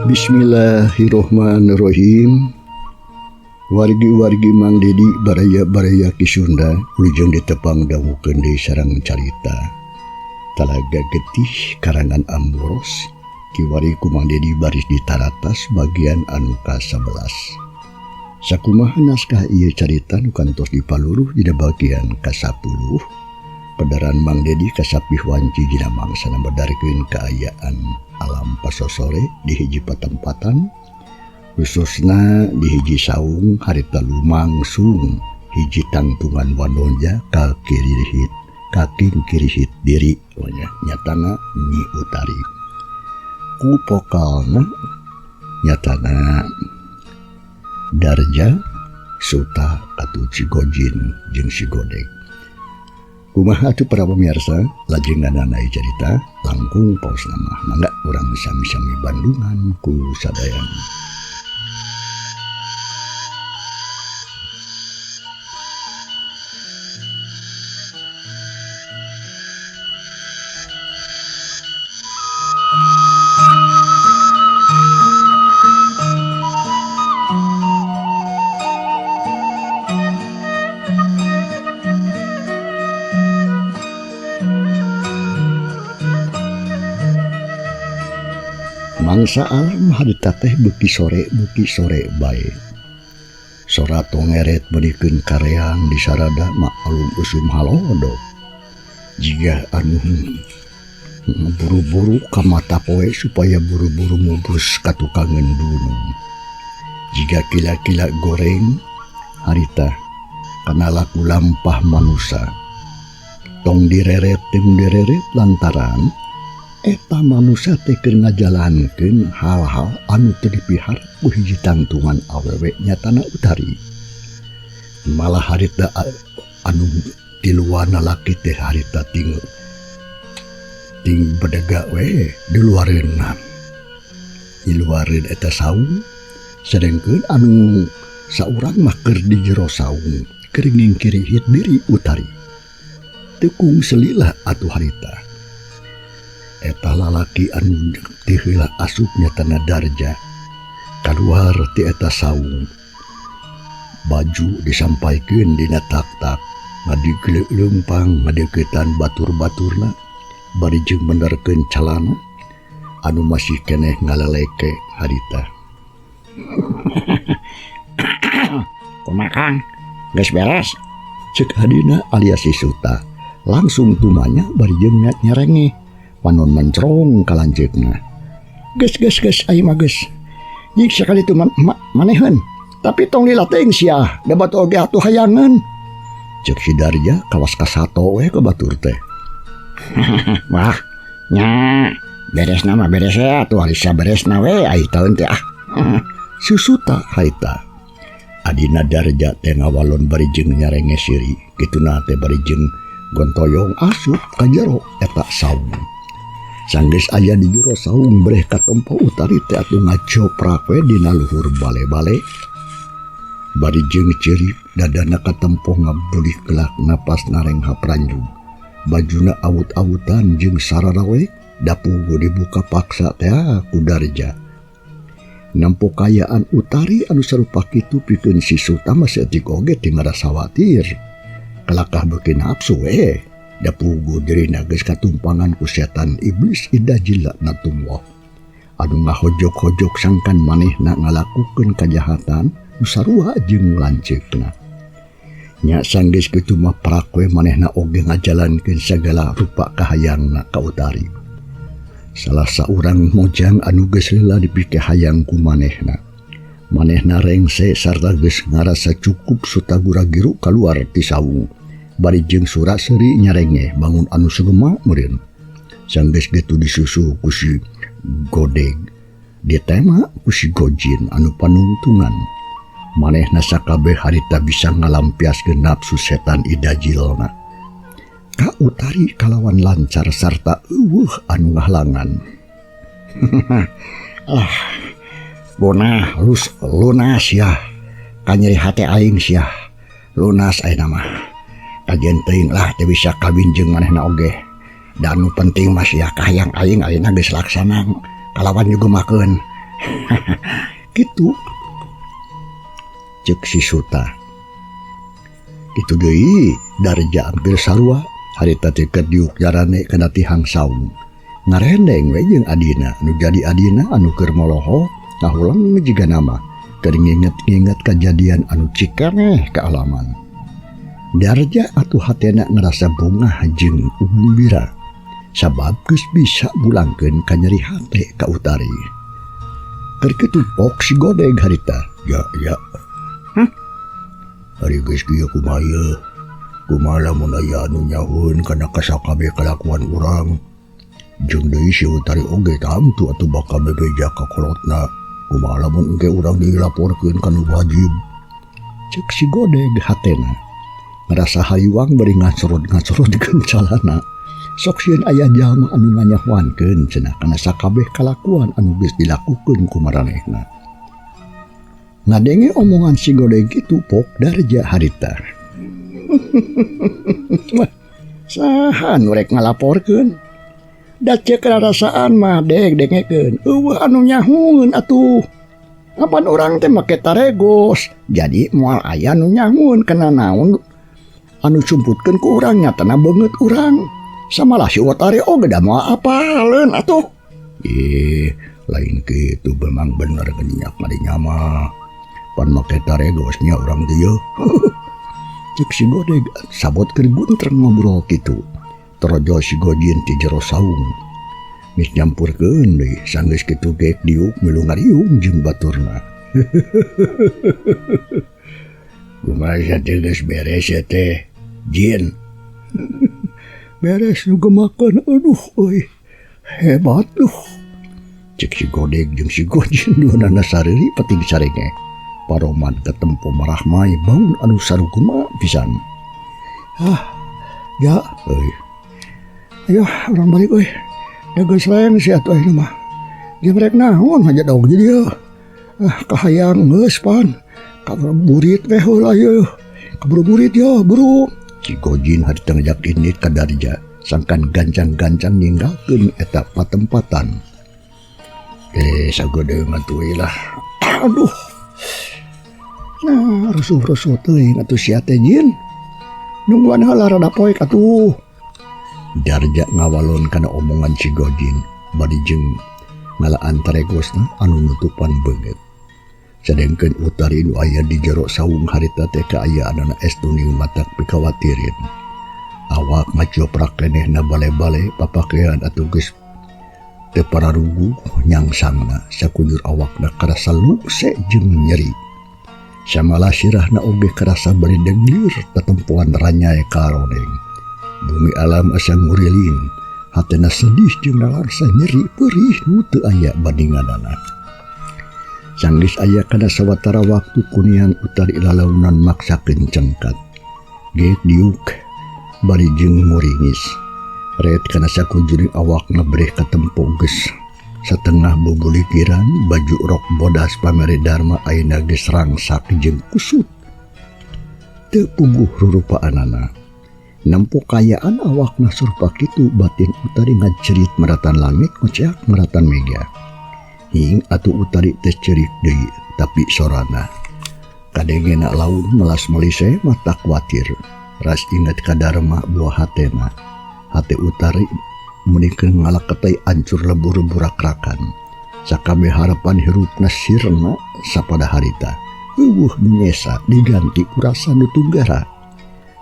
Bismillahirrohmanirrohim. Wargi-wargi Mang Dedi baraya-baraya ki Sunda lujeng ditepang dangukeun deui sareng carita Talaga Getih karangan Amboros kiwari ku Mang Dedi baris ditaratas bagian anu ka-11. Sakumaha naskah ieu carita nu kantos dipaluruh dina bagian ka-10. Pedaran Mang Dedi kasapih wanci dina mangsana bedarikeun kaayaan alam pasosore di hiji patempatan khususna di hiji saung harita lumangsung hiji tangtungan wanonja ka kirihit kaking kirihit diri nyatana Nyi Utari ku pokalna nyatana Darja Suta atuh Cigojin jeung Sigodeg. Kumaha atuh para pemirsa lajenganana carita langkung paus nama mangga urang sami-sami bandungan ku sadayana. Mangsa alam harita teh beuki sore bae. Sora tongeret menikeun kareang di sarada maklum usum halodo. Jiga anu buru-buru ka mata poe supaya buru-buru mubus ka tukang ngendunung. Jiga kila-kila goreng harita kana laku lampah manusa. Tong direret lantaran eta manusia teh keur ngajalankeun hal-hal anu teu dipihar ku hiji tangtungan awewe nyatana Utari. Malah harita anu di luarna laki teh harita ting bedega we di luareunna. Di luareun eta saung sedengkeun anu saurang mah keur di jero saung keur ngingkirihit diri Utari. Teu kung selilah atuh harita. Eta lalaki anu teu heula asup nyatana Darja kaluar ti eta saung. Baju disampaikeun dina tak-tak ngadigleuk leumpang ngadeuketan batur-baturna bari jeung benerkeun calana anu masih keneh ngaleleke harita. Kumaha Kang? Geus beres? Ceuk hadina alias si Suta langsung tumanya bari jeung nyerengeh. Panon mencrong kalanjutna. Geus aing mah geus. Nyik sakali tu maneheun. Tapi tong lila teuing sia, da batu oge atuh hayangeun. Ceuk si Darja kawas kasato we ke batur teh. Wah, nya beresna mah beres ya atuh alisa beresna we ai taeun teh ah. Susuta haita. Adina Darja teh ngawalon bari jeung nyarenge siri, kituna teh bari jeung gontoyong asup ka jero eta saung. Sanggeus aya di jero saung breh katompo Utari teh atuh ngajoprak we dina luhur bale-bale. Bari jeung ciri dadana katempo ngabulih gelak napas nareng hapranjung. Bajuna awut-awutan jeung sarara we dapugu dibuka paksa teh ku Darja. Nampo kayaan Utari anu sarupa kitu pikeun si Suta mah saeutik oge teu ngarasa sawatir. Kelakah beuki nafsu we. Dapugu dirina geus katumpangan ku setan iblis ida jila natungwoh anu ngahojok-hojok sangkan manehna ngalakukeun kajahatan nu sarua jeung lanceukna. Nya sanggeus kitu mah prak we manehna oge ngajalankeun sagala rupa kahayangna ka Utari. Salah saurang mojang anu geus lila dipike hayang ku manehna. Manehna rengse sarta geus ngarasa cukup sutagura giru kaluar ti saung. Bari jeung surat seuri nyarenge bangun anu segema meureun. Sanggeus kitu disusul ku si Godeg. Ditema ku si Gojin anu panungtungan. Manehna sakabeh harita bisa ngalampiaskeun nafsu setan idajilna. Ka Utari kalawan lancar sarta eueuh anu ngahalangan. Bona lunas ya. Kanyeri hate aing sia. Lunas ayeuna mah. Kajian teuing lah teu bisa kawin jeung manehna oge. Dan nu penting mah sia kahayang aing ayeuna geus laksana kalawan nyugumakeun Gitu cek si Suta. Itu deui Darja hampir sarua harita teh keur diuk jarane kana tihang saung. Ngarendeng we jeung adina anu jadi adina anu keur moloho ngahulang jiga nama keur nginget-nginget kejadian anu cikaneh ka alaman. Darja atuh hatena ngerasa bungah jeung umbira sabab geus bisa bulangkeun ka nyeri hate ka Utari. Keur kitu pok si Godeg harita. Ya. Ari geus kieu kumaha lamun aya anu nyahun kana kasakabeh kalakuan urang. Jeung deui si Utari oge tamtu atuh bakal bebeja ka kolotna. Kumaha lamun engke urang dilaporkeun kana wajib. Cek si Godeg hatena. Ngerasa hariwang bari ngacorot-ngacorot dikeun calana. Sok sieun aya jalma anu nganyahwankeun cenah kana sakabeh kalakuan anu geus dilakukeun ku maranehna. Ngadenge omongan si Godeg itu pok Darja harita. Saha anu rek ngalaporkeun? Da ceuk rasaan mah deg dengekeun. Eueuh anu nyahun atuh. Apan urang teh make taregos. Jadi moal aya anu nyahun kana naon anu sumputkeun ku urang nyatana beungeut urang. Samalah si Utari oge da moal apaleun atuh. Lain kitu memang bener geninyak madinya mah. Pan make taregosnya urang dieu. Cek si Godeg sabot keur guntreng ngobrol kitu. Torojo si Gojin ti jero saung. Geus nyampurkeun deui sanggeus kitu geek diuk milu ngariung jeung baturna. Kumaha teh geus beres ya teh, Jin? Beres nu gemakeun aduh euy. Hebat duh. Cek si Godeg jeung si Gojin duanana sariri penting sarenge. Paroman ketempo marah mai baun anu sarugema pisan. Ya euy. Ayo urang balik euy. Da geus laen si atuh ayeuna mah. Jeung rek naon haja daog di dieu. Kahayang geus pan. Kaburit we heula ieu. Kaburu burit yo, buru. Si Gojin harita ngajak indit ka Darja. Sangkan gancang-gancang ninggalkeun eta patempatan. Sagodeuh atuh lah. Aduh. Nah, rusuh-rusuh teuing atuh sia teh Jin. Nungguan heula rada poek atuh. Darja ngawalon kana omongan si Gojin bari jeung ngalaan taregosna anu nutupan beungeut. Sadengkeun Utari nu aya di jero saung harita teh kaayaanna estuni matak pikawatirin. Awak ngajoprak kenehna bale-bale papakean atuh geus teu pararugu nyangsangna sakujur awakna karasa lungse jeung nyeri. Samalah sirahna oge karasa bari deglir tatempoan ranyai karoneng. Bumi alam asa ngurilin, hatena sedih jeung nalarsa nyeri perih nu teu aya bandinganana. Sanggeus aya kana sawatara waktu kunian Utari lalaunan maksakeun cengkat. Geek diuk bari jeung muringis. Ret kana sakujuring awakna breh katempo geus satengah bubulikiran baju rok bodas pamere Dharma ayeuna geus rangsak jeung kusut. Teu puguh rurupaanana. Nampo kayaan awakna surpa kitu batin Utari ngacerit maratan langit ngoceak maratan mega. Hing atuh Utari teh cerik deui tapi sorana. Kadengena laun melas melise mata kuatir. Ras inget ka Dharma buah hatena. Hate Utari menikeun ngalaketei ancur lebur-burakrakan. Sakabeh harapan hirupna sirna sapada harita. Eueuh nyesa diganti ku rasa nu tunggara.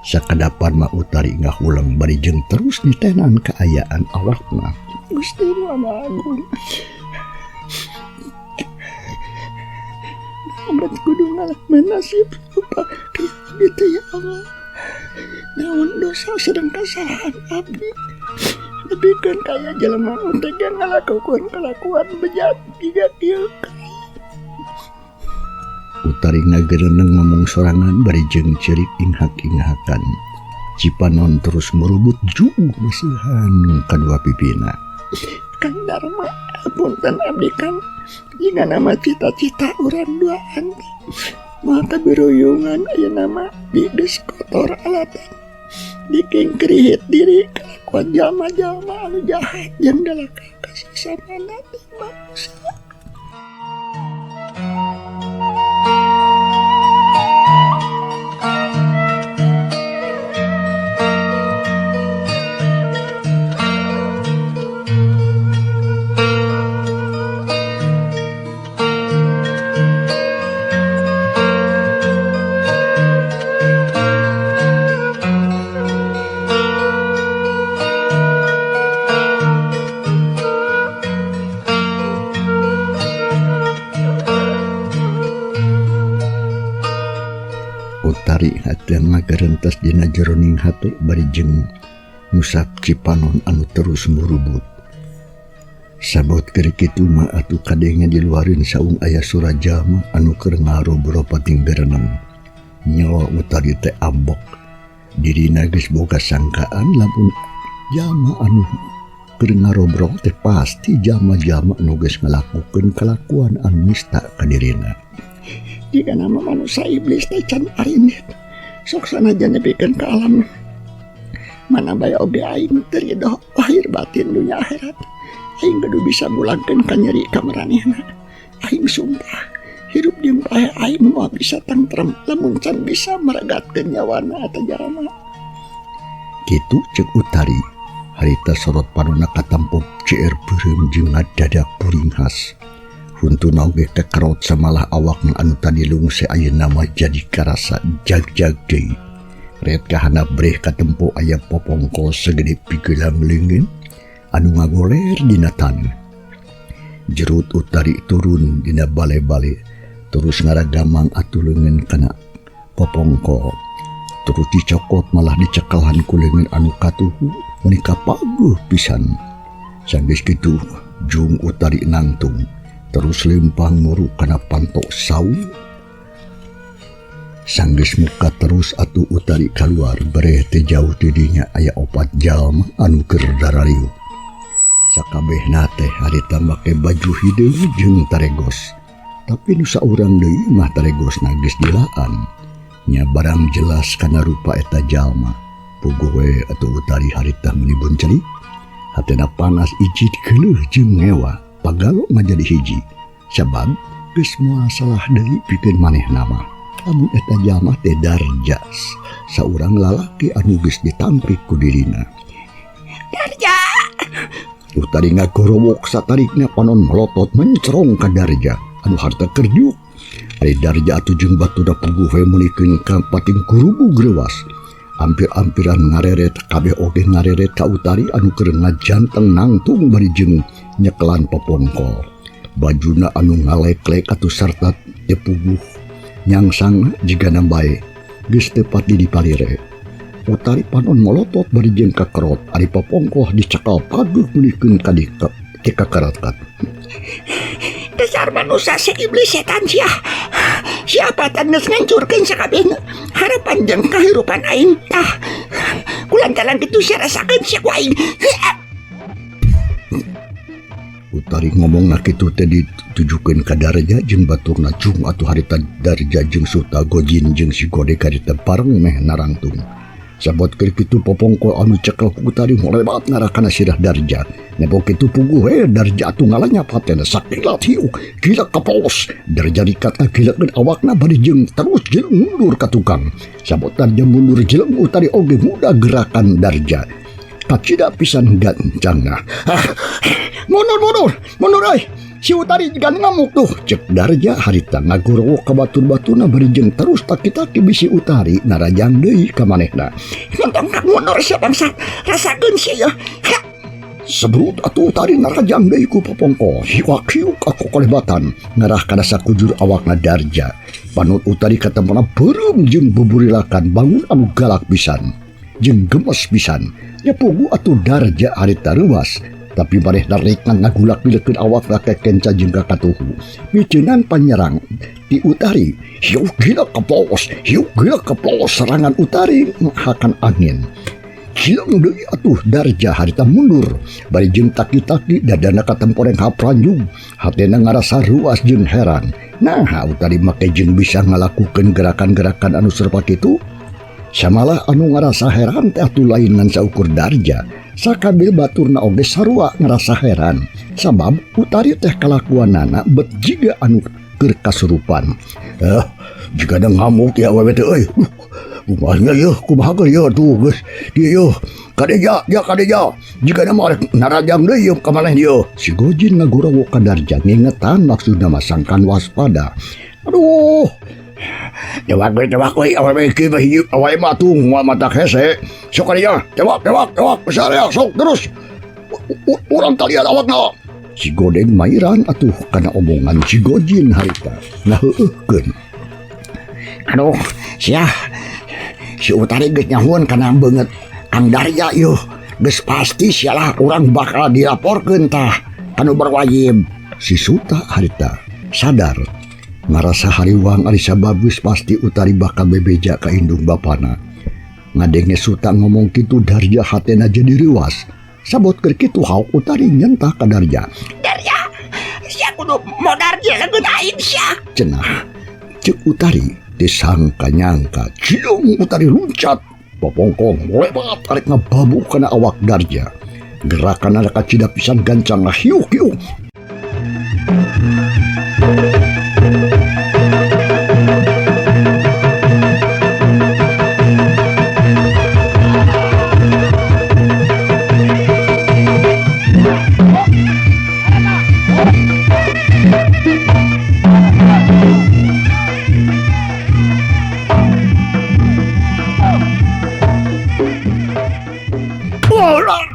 Sakadapan mah Utari ngahulang bari jeung terus nitenan kaayaan awakna. Gusti Maha Agung. Amat kudu ngalamin nasib rupa kitu ya Allah. Naon dosa sedang kesalahan abdi. Lebihkan kaya jelema tega ngalakukeun kelakuan bejat jiga kieu. Utari ngagereneng ngomong sorangan bari jeung cerik inghak-inghakan. Cipanon terus merubut juu masuhan kadua pipina. Kang Dharma, punten abdi kan jika nama cita-cita urang duaan. Maka beruyungan aya nama bides kotor alatan. Diking kerihit diri kelakuan jalma-jalma anu jahat jeung dalaka kasasamana teh manusia. Utari hati ngagarentas dina jeroning hati bari jeung ngusap si panon anu terus murubut. Sabot keur kitu mah atuh kadenge di luarin saung aya Surajama anu keur ngarobro pating berenang. Nyawa Utari teh abok. Dirina geus boga sangkaan lamun jama anu keur ngarobro teh pasti jama-jama nu geus ngalakukeun kalakuan anu nista ka dirina. Jika nama manusia iblis teh can arinit sok sanajan nepikeun ka alam mana bae oge aing teu ridho lahir batin dunya akhirat. Aing kudu bisa mulangkeun ka nyeri ka maranehna. Aing sumpah hirup jeung bae aing moal bisa tentrem lamun can bisa maregatkeun nyawana eta jalma. Kitu ceuk Utari. Harita sorot panonna katampuk cier beureum jeung ngadadak puring khas. Huntuna oge kekerot samalah awakna anu tadi lungse ayeuna mah jadi karasa jag-jag deui. Ret kahana breh katempo aya popongkol segede pikelang leungeun anu ngagoler dina taneuh. Jerut Utari turun dina bale-bale terus ngaragamang atuh leungeun kana popongkol. Terus dicokot malah dicekelhan ku leungeun anu katuhu menika paguh pisan. Sanggeus kitu jung Utari nangtung terus lempang muru kana pantok saung. Sanggeus muka terus atuh Utari kaluar bareh teh jauh ti dinya aya 4 jalma anu keur darariuk. Sakabehna teh harita make baju hideung jeung taregos. Tapi nu saurang deui mah taregosna geus dilaan. Nya barang jelas kana rupa eta jalma. Puguh we atuh Utari harita meuni bunceri. Hatena panas ijid geuleuh jeung ngewa. Pagalo ngajadi hiji. Sabab geus moal salah deui pikeun manehna mah. Lamun eta jalma teh Darjas, saurang lalaki anu geus ditampik ku dirina. Darja! Utari ngagorowok satarikna panon melotot mencrong ka Darja anu harta kerdiuk. Ari Darja atuh jeung batuna puguh we mulikeun ka pating kurubu greuwas. Ampir-ampiran ngareret kabeh oge ngareret ka Utari anu keur ngajanteng nangtung bari jeung nyekelan popongkol. Bajuna anu ngaleklek atuh sarta teu puguh nyangsang jigana bae geus teu pati dipalire. Utari panon melotot bari jeung kakerot ari popongkol dicekal paguh mulikeun ka dikakaratkat. Dasar manusia si iblis setan sia. Siapa tan geus ngancurkeun sakabehna harapan jeung kahirupan aing tah. Kulantaran kitu sia rasakeun sia ku aing. Utari ngomongna kitu teh ditujukeun ka Darja jeung baturna jung atuh harita Darja jeung Suta Gojin jeung si Gode karita pareng meh narangtung. Sabot keur kitu popongkol anu cekel ku Utari molebat ngarah kana sirah Darja. Nepo kitu puguh we Darja atuh ngalanyap hatena sakilat hiu gila kapos. Darja dikatna gilakeun awakna bari jeung terus jeleng mundur ka tukang. Sabot Darja mundur jeleng Utari oge mudah gerakan Darja. Kacida pisan gancangna. Mundur euy. Si Utari jiga ngamuk tuh. Cek Darja harita ngagorowok ka batur-baturna bari jeung terus taki-taki bisi Utari narajang deui ka manehna. Nonton ka mundur sia bangsa. Rasakeun sia ya. Sebrut atuh Utari narajang deui ku popongkol. Hiwak-hiuk aku kolebatan ngarah kana sakujur awakna Darja. Panut Utari katempona beureum jeung buburilakan bangun anu galak pisan jeung gemes pisan. Nya puguh atuh Darja harita reuwas. Tapi manehna rek ngagulak-gulikeun awakna kekenca jeung kakatuhu. Miceunang panyerang ti Utari. Hiu gila keplos serangan Utari hakan angin. Hilang deui atuh Darja harita mundur. Bari jeung taki-taki dadana katemporeng hapranjung. Hatena ngarasa ruas jeung heran. Nah Utari make jeung bisa ngalakukeun gerakan-gerakan anu serupa kitu. Samalah anu ngarasa heran teh atuh lain ngan saukur Darja. Sakabeh baturna oge sarua ngerasa heran sabab Utari teh kalakuanana bet jiga anu keur kasurupan. Jika ada ngamuk ya awewe teh euy. Kumaha yeuh kumaha keur yeuh tuh geus dieu kadeja jika ada mah narajang deui yeuh ka maneh dieu. Si Gojin ngagorowok ka Darja ngingetan maksudna masangkan waspada. Aduh. Jawab awewe kieu mah hiji awewe mah tuh moal matak hese. Sok aya jawab besar ya sok terus. Urang talian awakna. Si Godeng mairan atuh kana omongan si Gojin harita ngaheueuhkeun. Aduh, sia si Utari geus nyahun kana beungeut Kang Darja yuh. Geus pasti sialah urang bakal dilaporkeun tah anu berwajib. Si Suta harita sadar ngarasa hariwang ari sababus pasti Utari bakal bebeja ka indung bapana. Ngadenge Suta ngomong kitu Darja hatena jadi riwas. Sabot keur kitu hauk Utari nyentah ka Darja. Darja, sia kudu mau Darja lagun aing sia. Cenah ceuk Utari disangka nyangka cium Utari luncat popongkong lebat tarik ngababu kana awak Darja. Gerakan ada kacida pisan gancang hiuk-hiuk.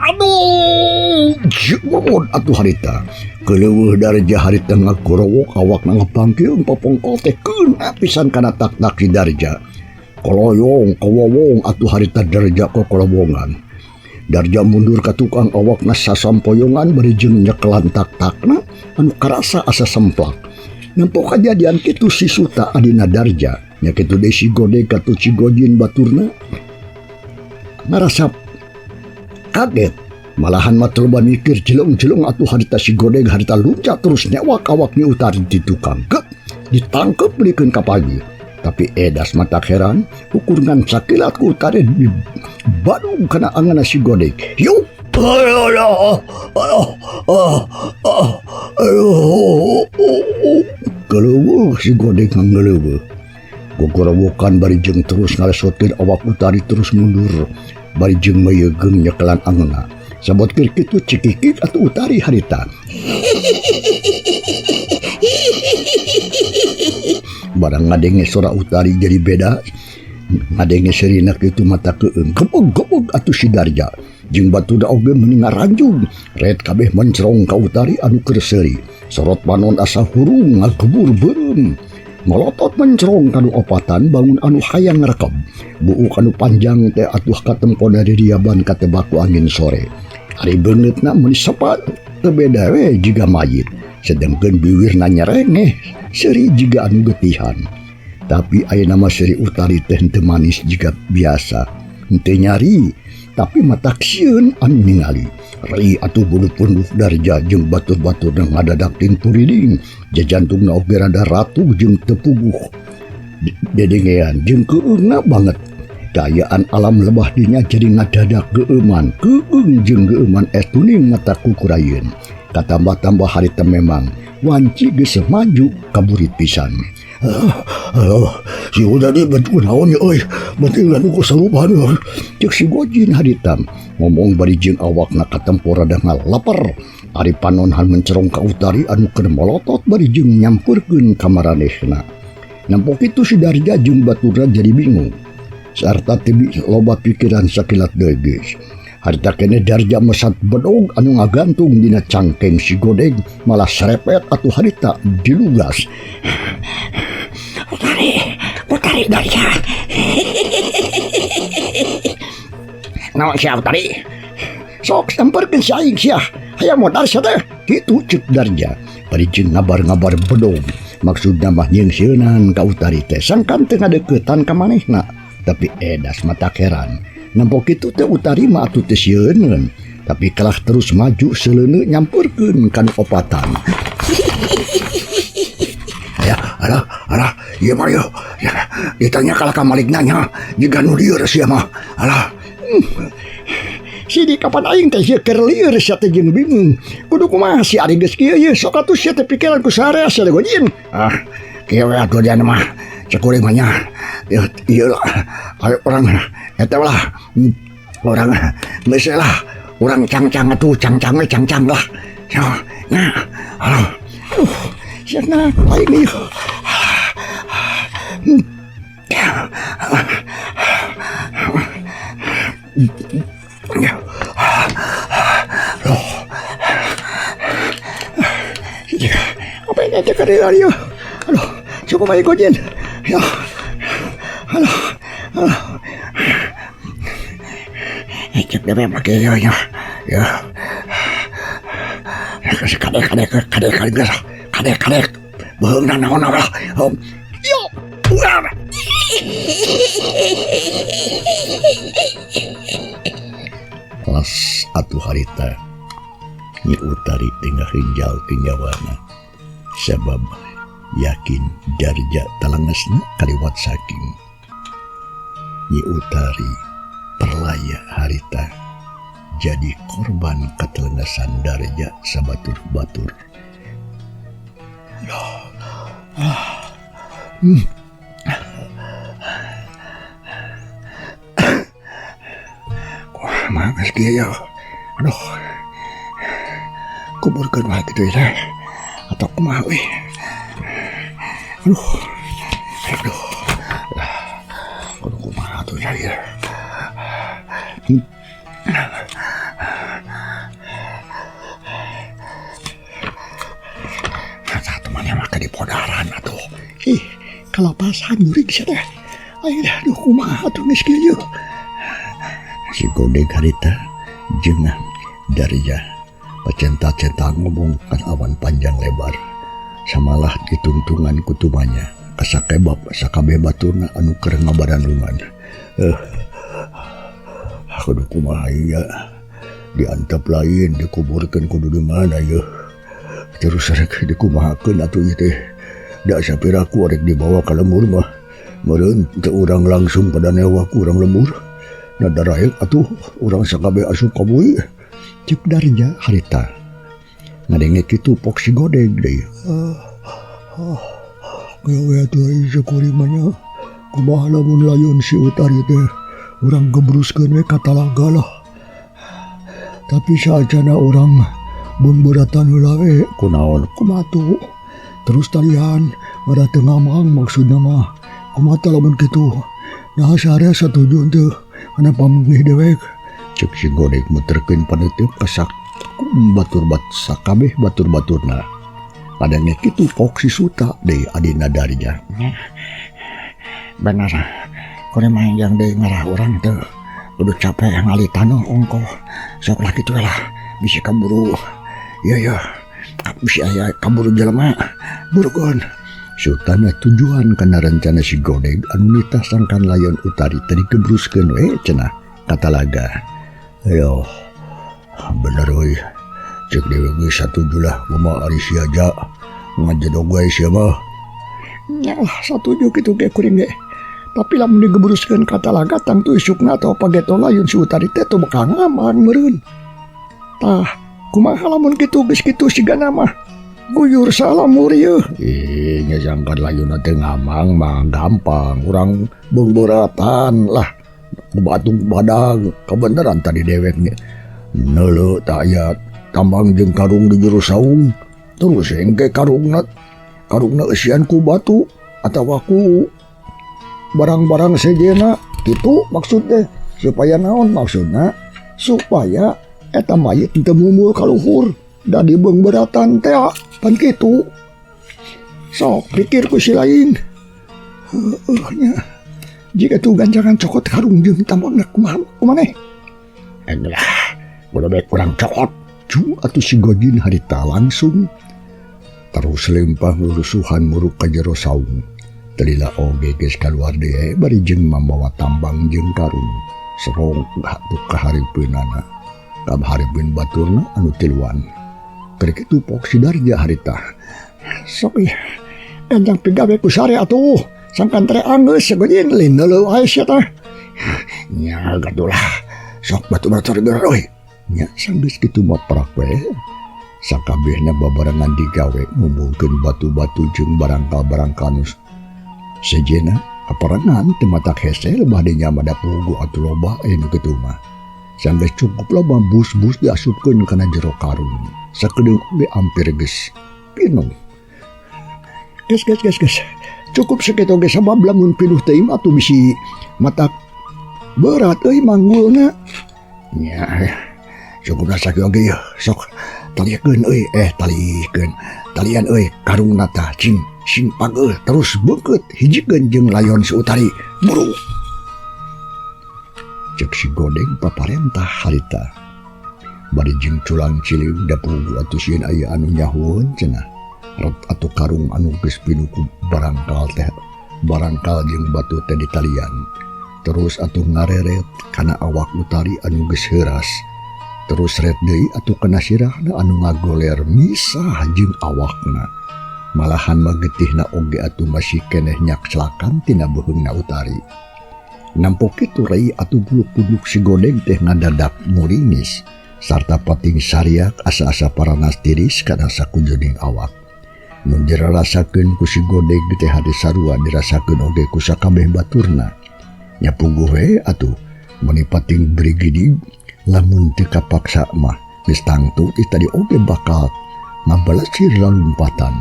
Aduh, jemon atuh harita. Keleuweuh Darja harita ngakorowok awak ngapangkeun popongkol teh keuna pisan kana tak-tak si Darja. Koloyong kawowong atuh harita Darja kokolobongan. Darja mundur ka tukang awakna sasampoyongan bari jeung nyekelan tak-takna anu karasa asa semplak. Nampo kajadian kitu si Suta adina Darja nya kitu deui si Godeg katu Cigojin baturna ngarasa kaget. Malahan matloba mikir jelung-jelung atuh harita si Godeg harita luncat terus nyewak awaknya Utari di tukang. Ditangkep belikeun ka pagi. Tapi edas mata heran ukur ngan sakilat ku Utari di badung kana angana si Godeg. Yuk! Keleuweuh si Godeg ngeleuweuh. Gogorowokan bari jeung terus ngalesotkeun awak Utari terus mundur. Bari jeung meyegeung nyekelan angana. Sabot keur kitu cikikik atuh Utari harita. Barang ngadenge suara Utari jadi beda. Ngadenge serina kitu mata keung. Gebeg-gebeg atuh si Darja. Jeung batuda oge meuni ngaranjung. Red kabeh mencrong ka Utari anu keur seuri. Sorot panon asa hurung ngagebur beureum. Melotot mencrong kanu opatan bangun anu hayang ngerekep. Buuk anu panjang teh atuh katempo dari riaban katebaku angin sore. Ari beungeutna meuni sepat teu beda we jiga mayit. Sedengkeun biwirna nyerengeh seuri jiga anu getihan. Tapi ayeuna mah seuri Utari teh teu manis jiga biasa. Henteu nyari tapi matak sieun anu ningali. Ri atuh bulu-punduk Darja jeung batur-batur nang ngadadak tinturiding. Jajantungna oge rada ratuh jeung teu puguh. Dedengean jeung keungna banget. Dayaan alam lebah dinya jadi ngadadak geueuman. Keung jeung geueuman etuning ngata kukurayeun. Katambah-tambah harita memang wanci geus maju kaburit pisan. Si udah di betul naon ya euy. Penting anu kasarupan. Ceuk si Gojin harita ngomong bari jeung awakna katempo rada ngalapar. Ari panonhan mencerong ka Utari anu keur molotot bari jeung nyampeurkeun ka maranehna. Nampo kitu si Darja jeung baturna jadi bingung. Sarta tibi loba pikiran sakilat deui geus. Harita kene Darja mesat bedog anu ngagantung dina cangkeng si Godeg malah serepet atuh harita dilugas. Utari Darja. Naon sia Utari? Sok samperkeun si aing sia. Hayang modal sia teh. Kitu ceuk Darja. Bari jeung ngabar-ngabar bedog. Maksudna mah nyeungseunan ka Utari teh sangkan teu ngadeuketan ka manehna. Tapi edas mata heran. Nampo kitu teh Utari mah atuh teu sieun. Tapi kalah terus maju seleuneu nyampeurkeun kana opatan. Ya, alah, ieu mah ya. Ditanya kalah ka maligna nya, jiga nu lieur sia mah. Alah. Sidi kapan aing teh ieu keur lieur sia teh jeung bingung. Kudu kumaha si ari geus kieu ye, sok atuh sia teh pikiran ku sarea sia Gojin. Kieu we atuh diana mah. Cek urang mah nya. Ieu ayo urang eta lah. Urang geus lah. Urang cang-cang atuh, cang-cang we cang-cang lah. Nya. Aduh. Cenah aing ieu. Apa ini aja karena dia? Aduh, cukup baik Gojin. Ya, aduh. deme make ya. Kadek. Beung na naon lah. Yo. Las atuh harita Nyi Utari tengah rinjal kenyawana sabab yakin darja talangasna kaliwat saking. Nyi Utari perlaya harita jadi korban katelengasan darja sabatur-batur. Magas kieu. Aduh. Kuburkeun wae kitu ya. Atau kumaha we. Aduh. Kudu kumaha tuh ya. Satu mana mah di podaran atuh. Kalapasan nyurig sia teh. Aduh kumaha tuh geus kieu. Si Godeg harita jenah darja pacenta-centa ngomong kan awan panjang lebar samalah ditungtungan kutumanya kasakebab sakabe baturna anu keur ngabaranungan. Kudu kumaha ya diantep lain dikuburkeun kudu di mana ya terus rek dikumahakeun atuh ieu teh da sapiraku rek dibawa ka lemur mah meureun teu urang langsung pada newa ku urang lemur. Nada rail atuh urang sakabe asup ka bui cek darja harita ngadenge kitu pok si Godeg deui. Gawe atuh ieu sakurimanya kumaha lamun layon si Utari teh urang gebruskeun we ka talaga lah. Tapi saajana urang beungbeuratan heula we kunaon kumaha tuh terus talian ngada teu ngamang maksudna mah kumaha tah lamun kitu nah sarea satuju teu kana pamengih dewek cek si Godeg muterkeun paneuteuk kasak batur-bat sakabeh batur-baturna. Adanya kitu pok si Suta deui adina darja. Benar. Kumaha yang deui ngarah urang teu kudu capek ngali tanoh ongko. Sok lah kitu lah bisi kaburu. Ya. Bisi aya kaburu jelema. Burugon. Sultana tujuan kana rencana si Godeg anu nitah sangkan layon Utari tadi kebruskeun we cenah ka talaga. Ayo bener we cek dewe geus satuju lah kumaha ari si Aja ngajedog we sia mah. Nya lah satuju kitu ge kuring ge. Tapi lamun digebruskeun ka talaga tangtu isukna atau pageto layon si Utari teh teu bakal ngaman meureun. Tah kumaha lamun kitu geus kitu sigana mah guyur salamur ieu. Nya jangkar layuna teh ngamang mah gampang urang beungbeuratan lah batung badang kabeneran tadi dewek nya neuleuh tak aya tambang jeung karung di jero saung terus engke karungna eusian ku batu atawa ku barang-barang sejena kitu maksudnya supaya naon maksudna supaya eta mayit teu mumul ka luhur da dibeungbeuratan teh pan kitu. Sok pikir ku si lain. Nya jika tuh ganjangan cokot karung jeung tambangna kumaha maneh. Lah, udah baik kurang cokot. Cu atuh si Godin harita langsung terus lempah lurusuhan muruk ka jero saung. Telila oge geus kaluar deui bari jeung mambawa tambang jeung karung. Serong hatuh ka haripeunana. Ka haripeun baturna anu tiluan. Keur kitu pok si darja harita. Sok ieu ganjang pigawe ku sare atuh. Sangkan tere anggeus Godin lin neuleuh wae sia teh. Nya gadulah. Sok batu-batu geus. Nya sanggeus kitu mah prak we. Sakabehna babarengan digawe ngumpulkeun batu-batu jeung barangkal-barangkal sejena kaparangan teu matak hese lebah deui nya mada pugu atuh loba anu kitu mah. Sanggeus cukup loba bus-bus diasupkeun kana jero karung. Sakedeung oge ampir geus pinung. Ges. Cukup sakitu ge sabab lamun pinuh teuing atuh bisi matak berat euy manggulna. Nya cukup sakitu ge sok talikeun euy talikeun talian euy karungna tah cing pageuh terus beukeut hijikeun jeung layon si Utari buru. cek si Godeng paparentah harita. Bari jeung culang cilik da pugu atuh sieun aya anu nyahun cenah. Rot atuh karung anu geus pinuku barangkal jeung batu teh ditalian. Terus atuh ngareret kana awak Utari anu geus heuras. Terus ret deui atuh kana sirahna anu ngagoler misah jeung awakna. Malahan magetihna oge atuh masih keneh nyak celakan tina beuheungna Utari. Nampok kitu rei atuh buluk-buluk si Godeng teh ngadadak muringis sarta pating sariak asa-asa paranas tiris kana sakujuning awak. Mun dirarasakeun ku si Godeng teh hade sarua dirasakeun oge ku sakabeh baturna. Nya puguh we atuh mun pating brigidi lamun teu kapaksa mah geus tangtu tadi oge bakal ngabalasir lalumpatan.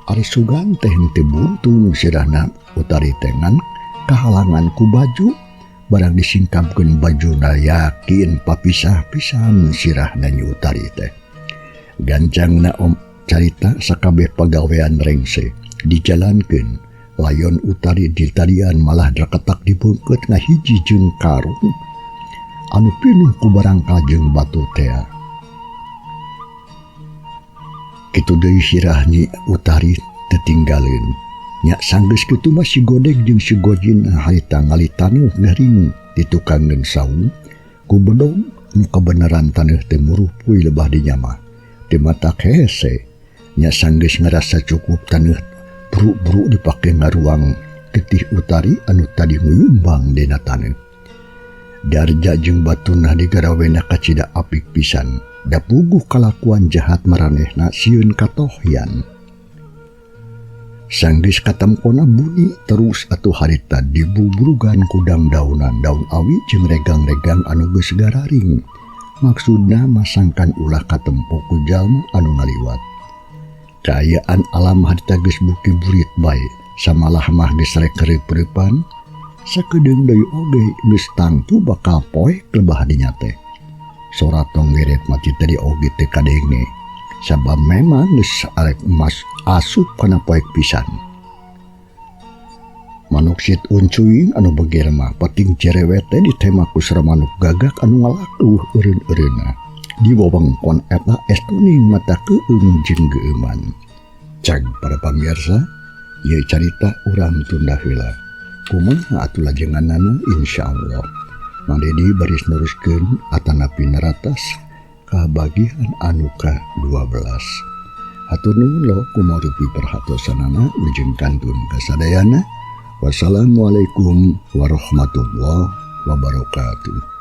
Ari sugan teh teu buntung sirahna Utari teh ngan kahalangan ku baju barang disingkapkeun bajuna yakin papisah pisan sirahna nyi Utari teh. Gancangna carita sakabeh pagawean rengse dijalankeun layon Utari di talian malah draketak dibeungkeut ngahiji jeung karung anu pinuh ku barangkal jeung batu teh. Kitu deui sirah nyi Utari tetinggaleun. Nya sanggeus kitu mah si Godeng jeung si Gojin harita ngali taneuh garing di tukangkeun saung ku bedog nu kabeneran taneuh teh murupuy lebah di nya mah teu matak hese. Nya sanggeus ngarasa cukup taneuh buru-buru dipake ngaruang getih Utari anu tadi nguyumbang dina taneuh. Darja jeung batuna digarawena kacida apik pisan da puguh kalakuan jahat maranehna sieun katohyan. Sanggeus katamkona bunyi terus atuh harita dibubrugan ku daun-daunan daun awi jeung regang-regang anu geus gararing. Maksudna masangkan ulah katempo ku jalma anu ngaliwat. Kaayaan alam harita geus buki burit bae samalah mah geus rek kereup-reupan. Sakedeung deui oge geus tangtu bakal poek lebah dinya teh. Soratong ngeret mati tadi oge teh kadengne. Sabab memang geus arek emas asup kana poek pisan. Manuk sit uncuing anu beger mah pating cerewet teh ditema ku sareng manuk gagak anu ngalakuh eureun-eureunna. Di wewengkon eta estuning mata keung jeung geuman. Cag para pamirsa, ieu carita urang tunda heula. Kumaha atuh lajenganana insyaallah. Mang Dedi baris neruskeun atanapi naratas ka bagian anu ka-12. Hatur nuhun lo kumarupi perhatosanana ujung kantun kasadayana. Wassalamualaikum warahmatullahi wabarakatuh.